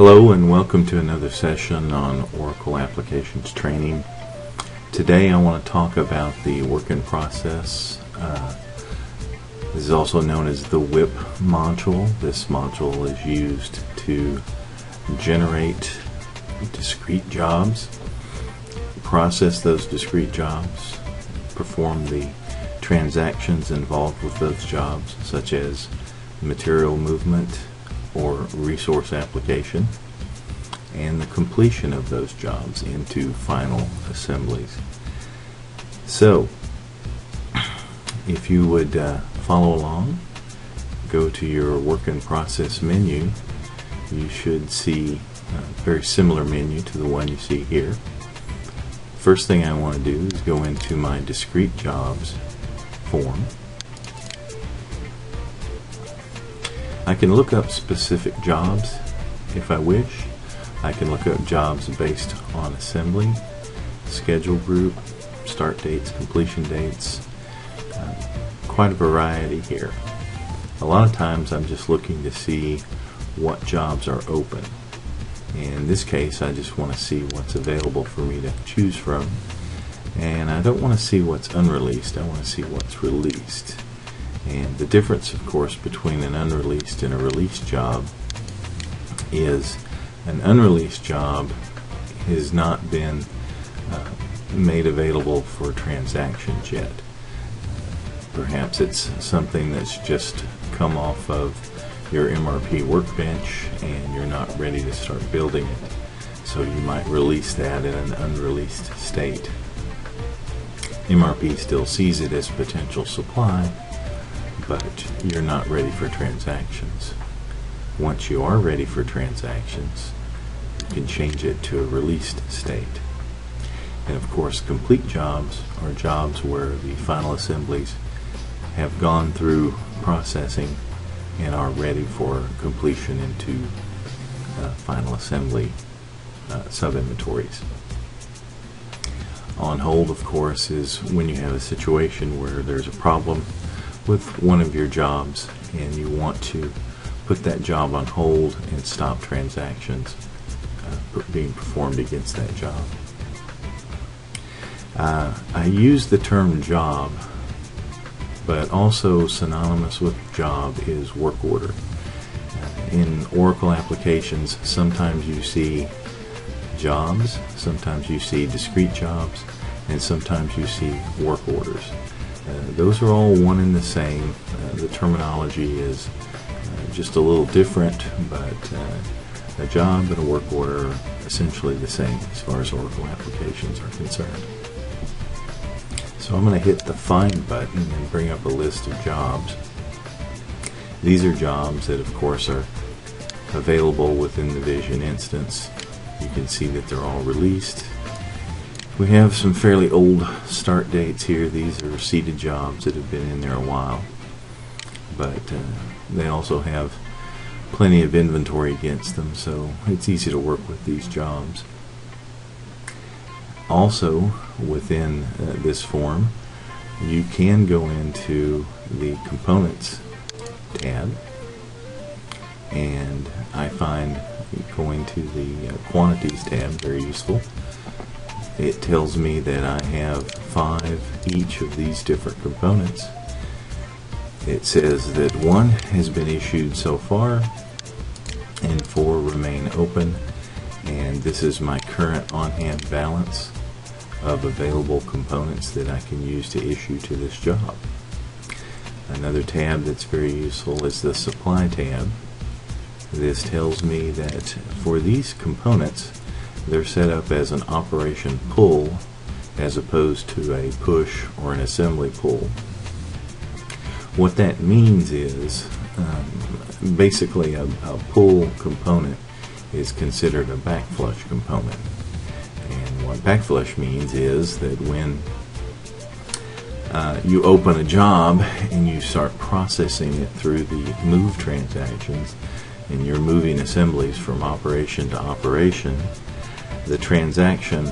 Hello and welcome to another session on Oracle Applications Training. Today I want to talk about the work in process. This is also known as the WIP module. This module is used to generate discrete jobs, process those discrete jobs, perform the transactions involved with those jobs, such as material movement or resource application, and the completion of those jobs into final assemblies. So, if you would follow along, go to your work in process menu. You should see a very similar menu to the one you see here. First thing I want to do is go into my discrete jobs form. I can look up specific jobs if I wish. I can look up jobs based on assembly, schedule group, start dates, completion dates, quite a variety here. A lot of times I'm just looking to see what jobs are open. In this case I just want to see what's available for me to choose from, and I don't want to see what's unreleased, I want to see what's released. And the difference, of course, between an unreleased and a released job is an unreleased job has not been made available for transactions yet. Perhaps it's something that's just come off of your MRP workbench and you're not ready to start building it. So you might release that in an unreleased state. MRP still sees it as potential supply, but you're not ready for transactions. Once you are ready for transactions, you can change it to a released state. And of course, complete jobs are jobs where the final assemblies have gone through processing and are ready for completion into final assembly sub-inventories. On hold, of course, is when you have a situation where there's a problem with one of your jobs and you want to put that job on hold and stop transactions being performed against that job. I use the term job, but also synonymous with job is work order. In Oracle applications, sometimes you see jobs, sometimes you see discrete jobs, and sometimes you see work orders. Those are all one and the same. The terminology is just a little different, but a job and a work order are essentially the same as far as Oracle applications are concerned. So I'm going to hit the Find button and bring up a list of jobs. These are jobs that, of course, are available within the Vision instance. You can see that they're all released. We have some fairly old start dates here. These are seeded jobs that have been in there a while, but they also have plenty of inventory against them, so it's easy to work with these jobs. Also, within this form, you can go into the Components tab, and I find going to the Quantities tab very useful. It tells me that I have 5 each of these different components. It says that 1 has been issued so far and 4 remain open, and this is my current on-hand balance of available components that I can use to issue to this job. Another tab that's very useful is the Supply tab. This tells me that for these components, they're set up as an operation pull as opposed to a push or an assembly pull. What that means is basically a pull component is considered a backflush component. And what backflush means is that when you open a job and you start processing it through the move transactions and you're moving assemblies from operation to operation, the transaction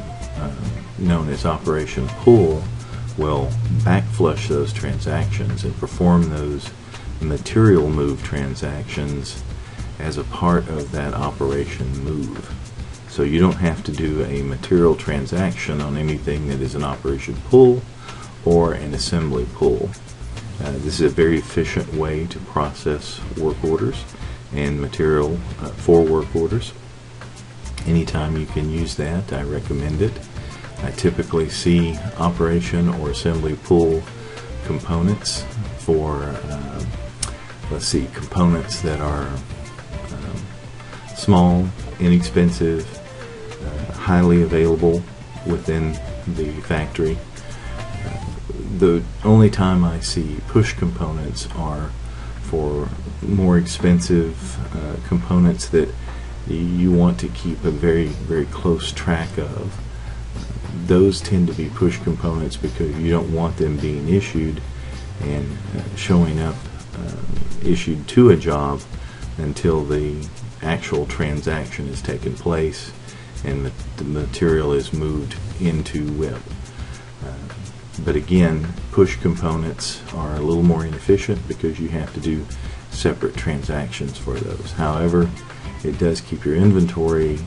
known as operation pull will backflush those transactions and perform those material move transactions as a part of that operation move. So you don't have to do a material transaction on anything that is an operation pull or an assembly pull. This is a very efficient way to process work orders and material for work orders. Anytime you can use that, I recommend it. I typically see operation or assembly pull components for, components that are small, inexpensive, highly available within the factory. The only time I see push components are for more expensive components that you want to keep a very, very close track of. Those tend to be push components because you don't want them being issued and showing up issued to a job until the actual transaction has taken place and the material is moved into WIP. But again, push components are a little more inefficient because you have to do separate transactions for those. However, it does keep your inventory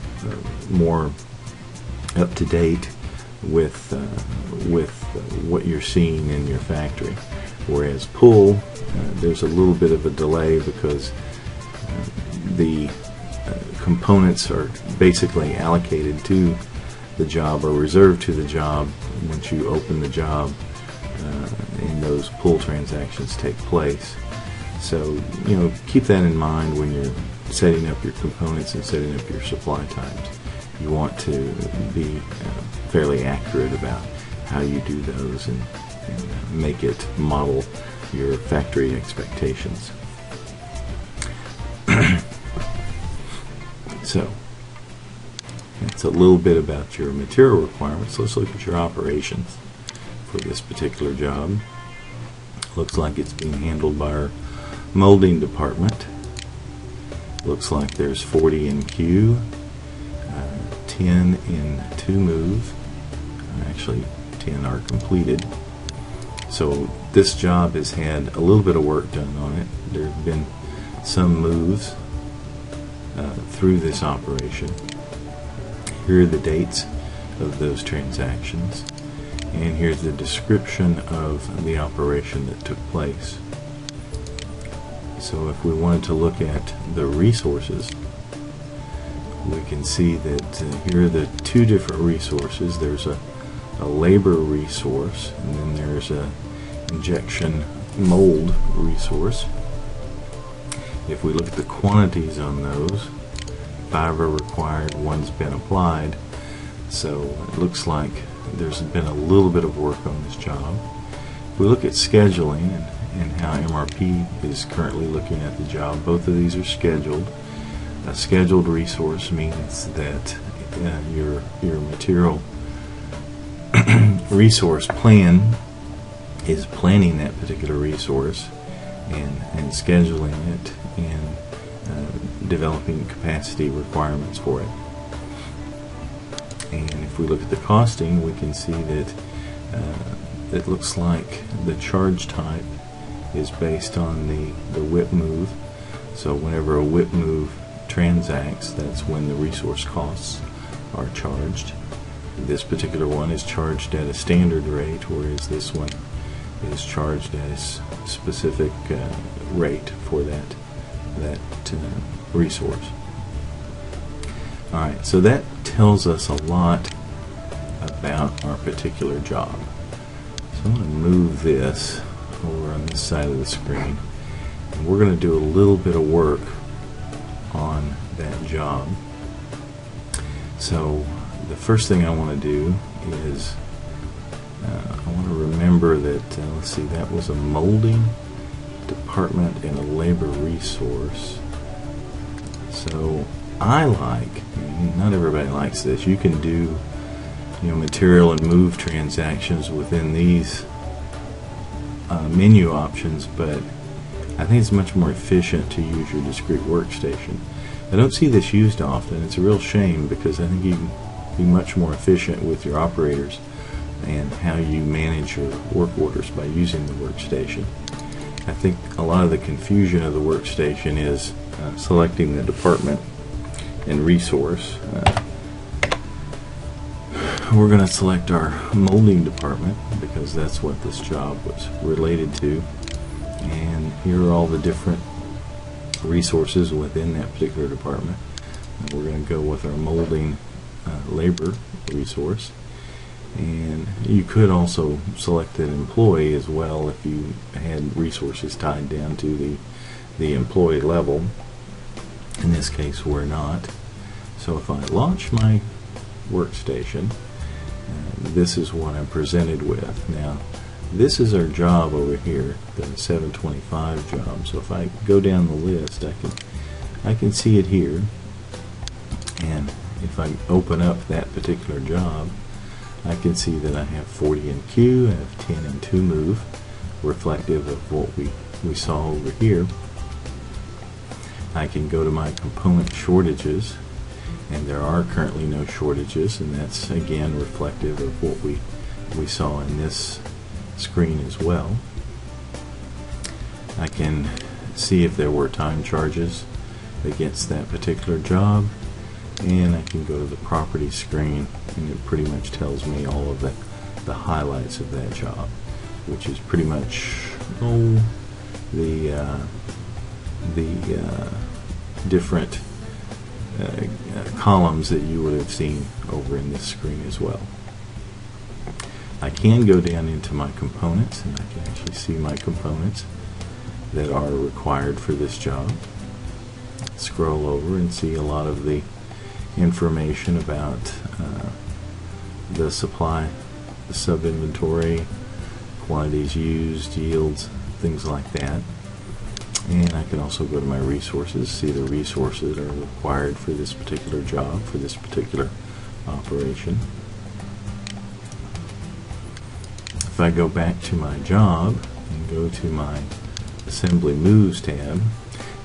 more up to date with what you're seeing in your factory. Whereas pull, there's a little bit of a delay because the components are basically allocated to the job or reserved to the job once you open the job and those pull transactions take place. So, keep that in mind when you're setting up your components and setting up your supply times. You want to be fairly accurate about how you do those and make it model your factory expectations. So, that's a little bit about your material requirements. Let's look at your operations for this particular job. Looks like it's being handled by our molding department. Looks like there's 40 in queue, 10 in to move. Actually, 10 are completed. So this job has had a little bit of work done on it. There have been some moves through this operation. Here are the dates of those transactions, and here's the description of the operation that took place. So if we wanted to look at the resources, we can see that here are the two different resources. There's a labor resource, and then there's a injection mold resource. If we look at the quantities on those, 5 are required, 1's been applied. So it looks like there's been a little bit of work on this job. If we look at scheduling and how MRP is currently looking at the job, both of these are scheduled. A scheduled resource means that your material resource plan is planning that particular resource and scheduling it and developing capacity requirements for it. And if we look at the costing, we can see that it looks like the charge type is based on the WIP move. So whenever a WIP move transacts, that's when the resource costs are charged. This particular one is charged at a standard rate, whereas this one is charged at a specific rate for that resource. Alright, so that tells us a lot about our particular job. So I'm going to move this over on this side of the screen, and we're going to do a little bit of work on that job. So the first thing I want to do is I want to remember that, let's see, that was a molding department and a labor resource. So I not everybody likes this. You can do material and move transactions within these menu options, but I think it's much more efficient to use your discrete workstation. I don't see this used often. It's a real shame because I think you can be much more efficient with your operators and how you manage your work orders by using the workstation. I think a lot of the confusion of the workstation is selecting the department and resource, we're going to select our molding department because that's what this job was related to. And here are all the different resources within that particular department. And we're going to go with our molding labor resource. And you could also select an employee as well if you had resources tied down to the employee level. In this case, we're not. So if I launch my workstation, this is what I'm presented with. Now, this is our job over here, the 725 job. So if I go down the list, I can see it here. And if I open up that particular job, I can see that I have 40 in queue, I have 10 in to move, reflective of what we saw over here. I can go to my component shortages, and there are currently no shortages, and that's again reflective of what we saw in this screen as well. I can see if there were time charges against that particular job, and I can go to the property screen, and it pretty much tells me all of the highlights of that job, which is pretty much the different columns that you would have seen over in this screen as well. I can go down into my components, and I can actually see my components that are required for this job. Scroll over and see a lot of the information about the supply, the sub-inventory, quantities used, yields, things like that. And I can also go to my resources, see the resources that are required for this particular job, for this particular operation. If I go back to my job and go to my Assembly Moves tab,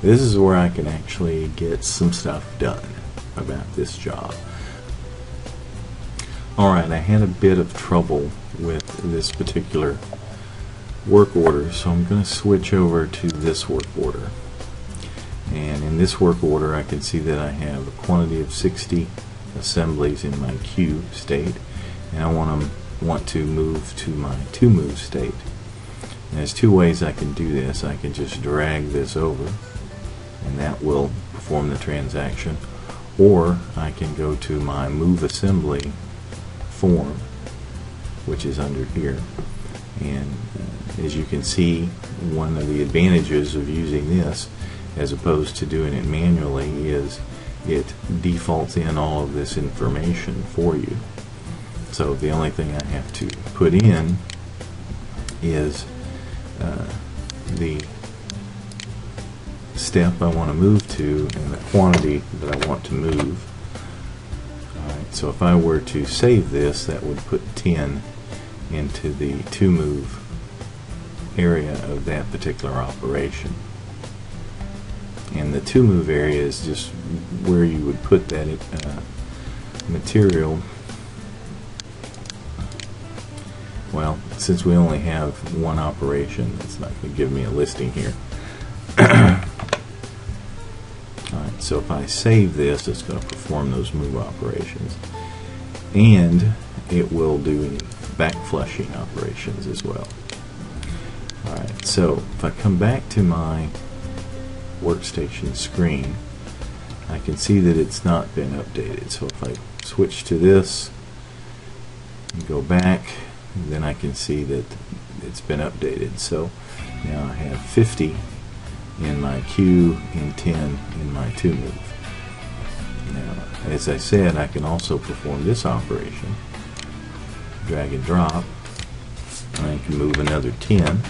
this is where I can actually get some stuff done about this job. Alright, I had a bit of trouble with this particular work order, so I'm going to switch over to this work order. And in this work order, I can see that I have a quantity of 60 assemblies in my queue state, and I want to move to my to move state. And there's two ways I can do this. I can just drag this over, and that will perform the transaction, or I can go to my move assembly form, which is under here. And as you can see, one of the advantages of using this as opposed to doing it manually is it defaults in all of this information for you. So the only thing I have to put in is the step I want to move to and the quantity that I want to move. Alright, so if I were to save this, that would put 10 into the to move area of that particular operation. And the to move area is just where you would put that material. Well, since we only have one operation, it's not going to give me a listing here. Alright, so if I save this, it's going to perform those move operations. And it will do back flushing operations as well. Alright, so if I come back to my workstation screen, I can see that it's not been updated. So if I switch to this and go back, then I can see that it's been updated. So now I have 50 in my queue and 10 in my to move. Now, as I said, I can also perform this operation. Drag and drop, and I can move another 10 and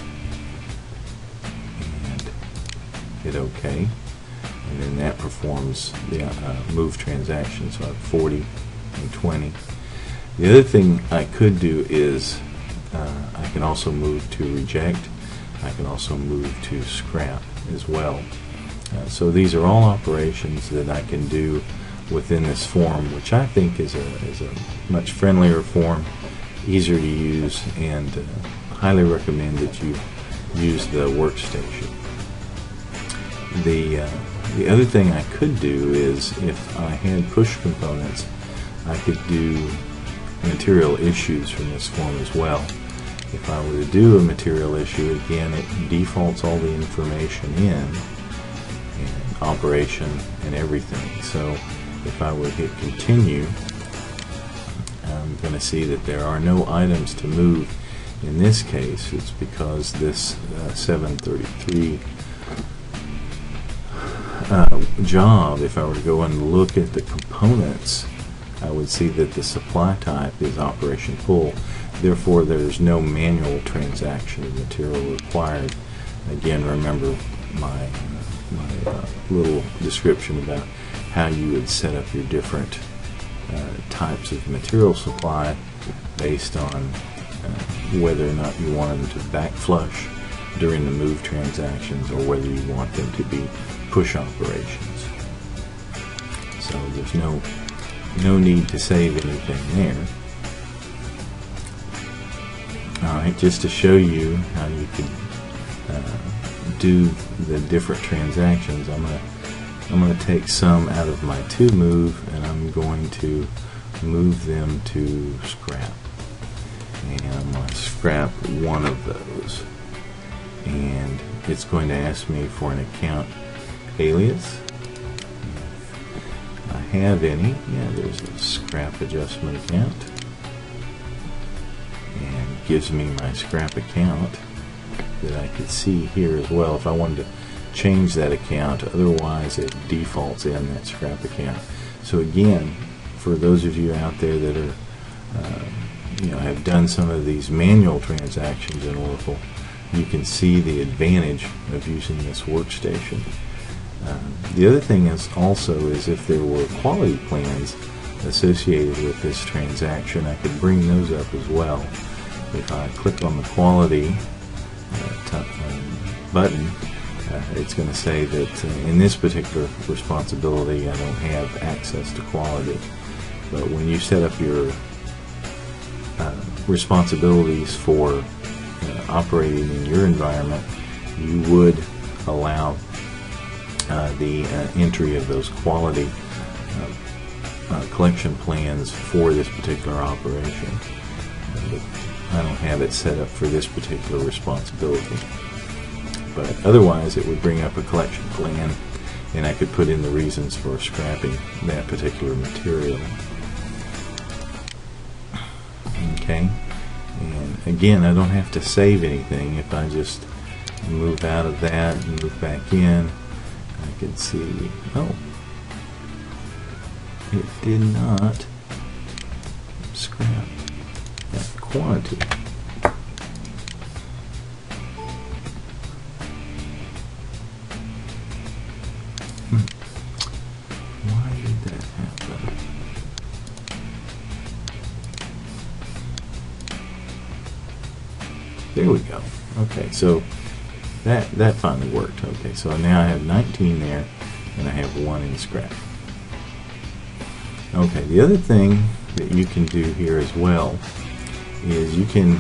hit OK, and then that performs the move transaction. So I have 40 and 20. The other thing I could do is I can also move to reject. I can also move to scrap as well. So these are all operations that I can do within this form, which I think is a much friendlier form, easier to use, and highly recommend that you use the workstation. The The other thing I could do is, if I had push components, I could do material issues from this form as well. If I were to do a material issue, again, it defaults all the information in, and operation and everything. So if I were to hit continue, I'm going to see that there are no items to move. In this case, it's because this 733 job, if I were to go and look at the components, I would see that the supply type is operation pull. Therefore, there's no manual transaction of material required. Again, remember my little description about how you would set up your different types of material supply based on whether or not you want them to back flush during the move transactions, or whether you want them to be push operations. So there's no need to save anything there. Alright, just to show you how you can do the different transactions, I'm going to take some out of my to move, and I'm going to move them to scrap. And I'm going to scrap one of those. And it's going to ask me for an account alias. If I have any, yeah, there's a scrap adjustment account. And gives me my scrap account that I could see here as well if I wanted to change that account. Otherwise, it defaults in that scrap account. So again, for those of you out there that are have done some of these manual transactions in Oracle, you can see the advantage of using this workstation. The other thing is if there were quality plans associated with this transaction, I could bring those up as well. If I click on the quality button, it's going to say that in this particular responsibility I don't have access to quality. But when you set up your responsibilities for operating in your environment, you would allow the entry of those quality collection plans for this particular operation. But I don't have it set up for this particular responsibility. But otherwise, it would bring up a collection plan, and I could put in the reasons for scrapping that particular material. Okay, and again, I don't have to save anything. If I just move out of that and move back in, I can see, oh, it did not scrap that quantity. Why did that happen? There we go. Okay, so that finally worked. Okay, so now I have 19 there, and I have 1 in scrap. Okay, the other thing that you can do here as well is you can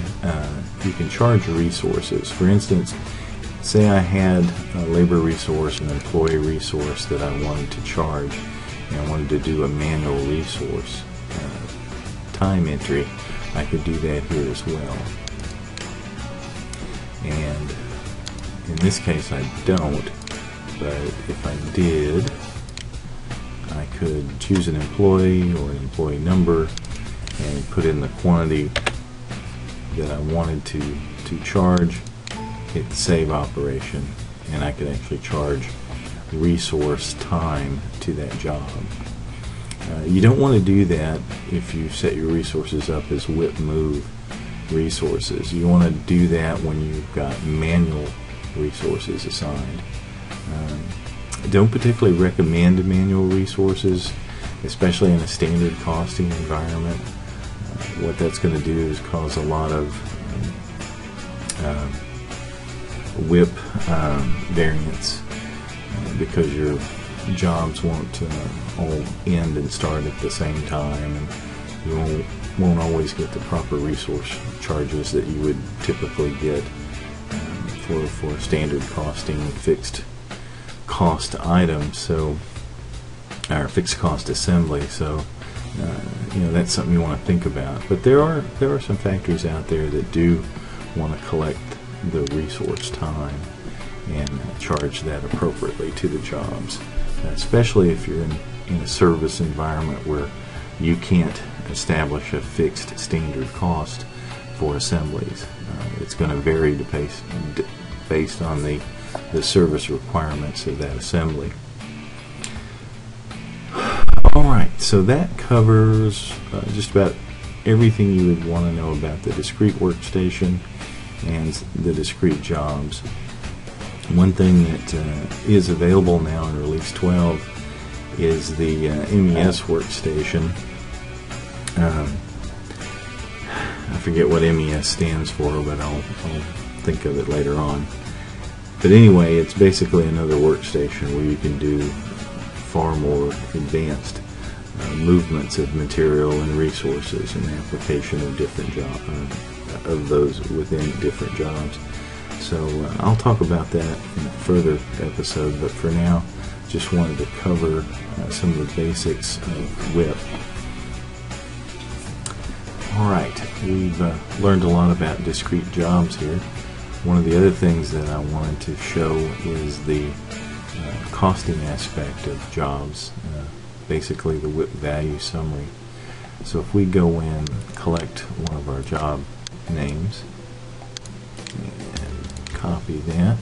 charge resources. For instance, say I had a labor resource, an employee resource that I wanted to charge, and I wanted to do a manual resource time entry. I could do that here as well. And in this case I don't, but if I did, I could choose an employee or an employee number and put in the quantity that I wanted to charge, hit the save operation, and I could actually charge resource time to that job. You don't want to do that if you set your resources up as WIP move resources. You want to do that when you've got manual resources assigned. I don't particularly recommend manual resources, especially in a standard costing environment. What that's going to do is cause a lot of WIP variance because your jobs won't all end and start at the same time, and you won't always get the proper resource charges that you would typically get for standard costing fixed cost item, so our fixed cost assembly. So that's something you want to think about. But there are some factories out there that do want to collect the resource time and charge that appropriately to the jobs, especially if you're in a service environment where you can't establish a fixed standard cost for assemblies. It's going to vary based on the service requirements of that assembly. Alright, so that covers just about everything you would want to know about the discrete workstation and the discrete jobs. One thing that is available now in Release 12 is the MES workstation. I forget what MES stands for, but I'll think of it later on. But anyway, it's basically another workstation where you can do far more advanced movements of material and resources and application of different of those within different jobs. So I'll talk about that in a further episode, but for now, just wanted to cover some of the basics of WIP. Alright, we've learned a lot about discrete jobs here. One of the other things that I wanted to show is the costing aspect of jobs, basically the WIP value summary. So if we go in, collect one of our job names, and copy that,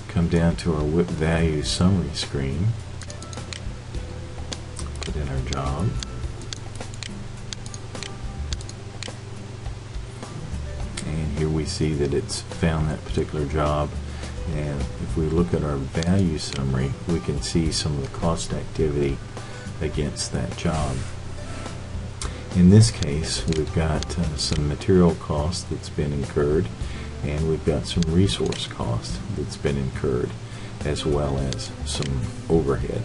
come down to our WIP value summary screen, put in our job, and here we see that it's found that particular job. And if we look at our value summary, we can see some of the cost activity against that job. In this case, we've got some material cost that's been incurred, and we've got some resource cost that's been incurred, as well as some overhead.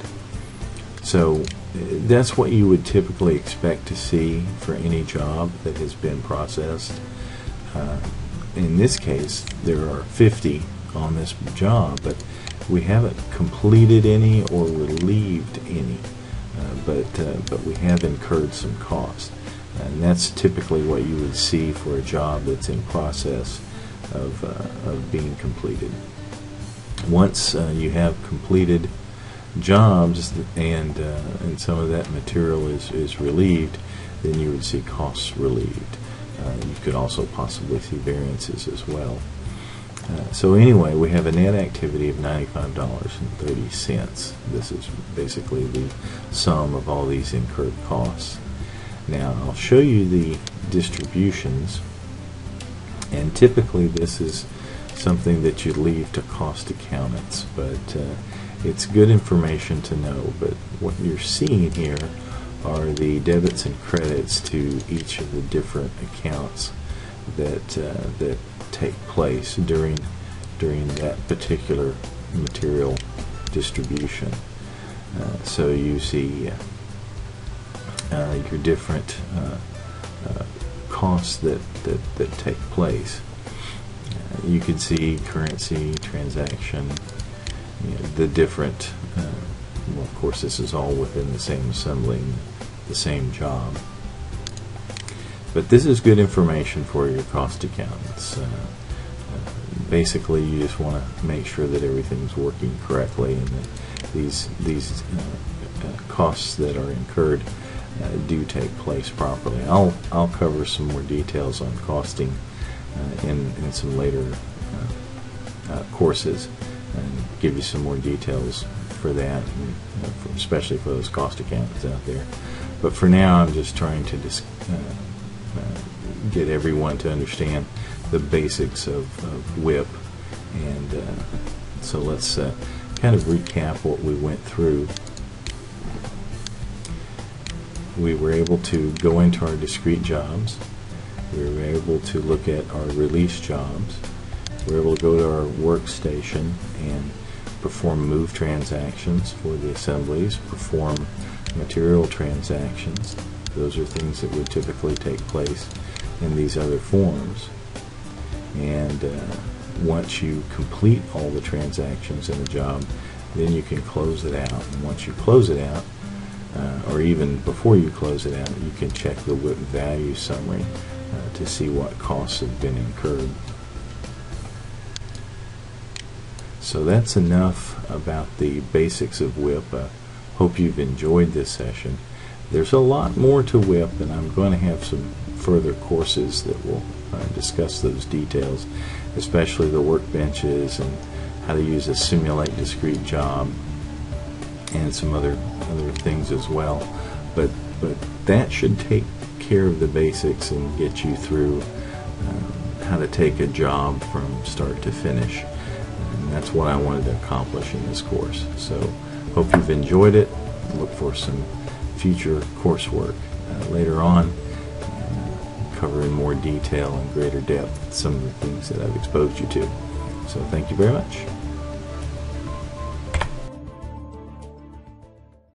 So that's what you would typically expect to see for any job that has been processed. In this case, there are 50 on this job, but we haven't completed any or relieved any, but we have incurred some cost, and that's typically what you would see for a job that's in process of being completed. Once you have completed jobs and some of that material is relieved, then you would see costs relieved. You could also possibly see variances as well. So anyway, we have a net activity of $95.30. This is basically the sum of all these incurred costs. Now I'll show you the distributions, and typically this is something that you leave to cost accountants, but it's good information to know. But what you're seeing here are the debits and credits to each of the different accounts that take place during that particular material distribution. So you see your different costs that take place. You can see currency, transaction, the different, well, of course this is all within the same assembly, the same job. But this is good information for your cost accountants. Basically, you just want to make sure that everything's working correctly, and that these costs that are incurred do take place properly. I'll cover some more details on costing in some later courses, and give you some more details for that, and, especially for those cost accountants out there. But for now, I'm just trying to get everyone to understand the basics of WIP, and so let's kind of recap what we went through. We were able to go into our discrete jobs. We were able to look at our release jobs. We were able to go to our workstation and perform move transactions for the assemblies, perform material transactions. Those are things that would typically take place in these other forms. And once you complete all the transactions in the job, then you can close it out. And once you close it out, or even before you close it out, you can check the WIP value summary to see what costs have been incurred. So that's enough about the basics of WIP. Hope you've enjoyed this session. There's a lot more to WIP, and I'm going to have some further courses that will discuss those details, especially the workbenches and how to use a simulate discrete job and some other things as well. But that should take care of the basics and get you through how to take a job from start to finish. And that's what I wanted to accomplish in this course. So hope you've enjoyed it. Look for some future coursework later on, cover in more detail and greater depth some of the things that I've exposed you to. So thank you very much.